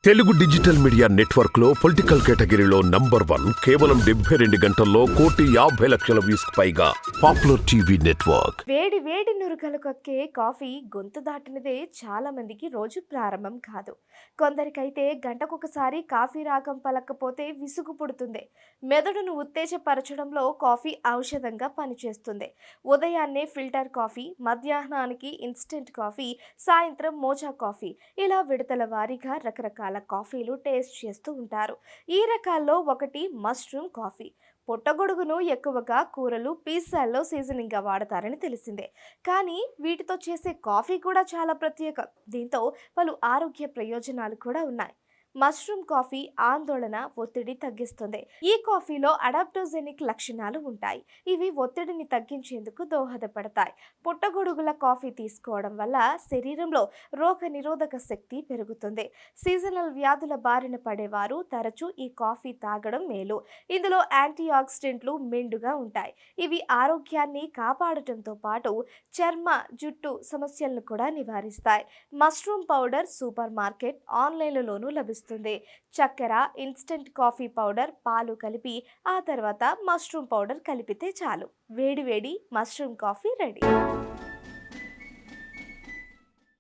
Telugu digital media network లో political కేటగిరీలో number 1 కేవలం 72 గంటల్లో 1,50,00,000 వ్యూస్ పైగా పాపులర్ టీవీ నెట్వర్క్. వేడి వేడి నురుగలు కక్కే కాఫీ గొంతు దాటినదే చాలా మందికి రోజు ప్రారంభం కాదు. కొందరికైతే గంటకొకసారి కాఫీ రాగం పలకపోతే విసుగు పుడుతుంది. మెదడును ఉత్తేజపరచడంలో కాఫీ ఔషధంగా పనిచేస్తుంది. ఉదయాన్నే ఫిల్టర్ కాఫీ, మధ్యాహ్నానికి ఇన్స్టెంట్ కాఫీ, సాయంత్రం మోచా కాఫీ, ఇలా విడతల వారీగా రకరకాల కాఫీలు టేస్ట్ చేస్తూ ఉంటారు. ఈ రకాల్లో ఒకటి మష్రూమ్ కాఫీ. పుట్టగొడుగును ఎక్కువగా కూరలు, పిజ్జాల్లో సీజనింగ్గా వాడతారని తెలిసిందే. కానీ వీటితో చేసే కాఫీ కూడా చాలా ప్రత్యేకం. దీంతో పలు ఆరోగ్య ప్రయోజనాలు కూడా ఉన్నాయి. మష్రూమ్ కాఫీ ఆందోళన, ఒత్తిడి తగ్గిస్తుంది. ఈ కాఫీలో అడాప్టోజెనిక్ లక్షణాలు ఉంటాయి. ఇవి ఒత్తిడిని తగ్గించేందుకు దోహదపడతాయి. పుట్టగొడుగుల కాఫీ తీసుకోవడం వల్ల శరీరంలో రోగ నిరోధక శక్తి పెరుగుతుంది. సీజనల్ వ్యాధుల బారిన పడేవారు తరచూ ఈ కాఫీ తాగడం మేలు. ఇందులో యాంటీ ఆక్సిడెంట్లు మెండుగా ఉంటాయి. ఇవి ఆరోగ్యాన్ని కాపాడటంతో పాటు చర్మ, జుట్టు సమస్యలను కూడా నివారిస్తాయి. మష్రూమ్ పౌడర్ సూపర్ మార్కెట్, ఆన్లైన్లలోనూ లభిస్తుంది. చక్కెర, ఇన్స్టెంట్ కాఫీ పౌడర్, పాలు కలిపి ఆ తర్వాత మష్రూమ్ పౌడర్ కలిపితే చాలు. వేడి వేడి మష్రూమ్ కాఫీ రెడీ.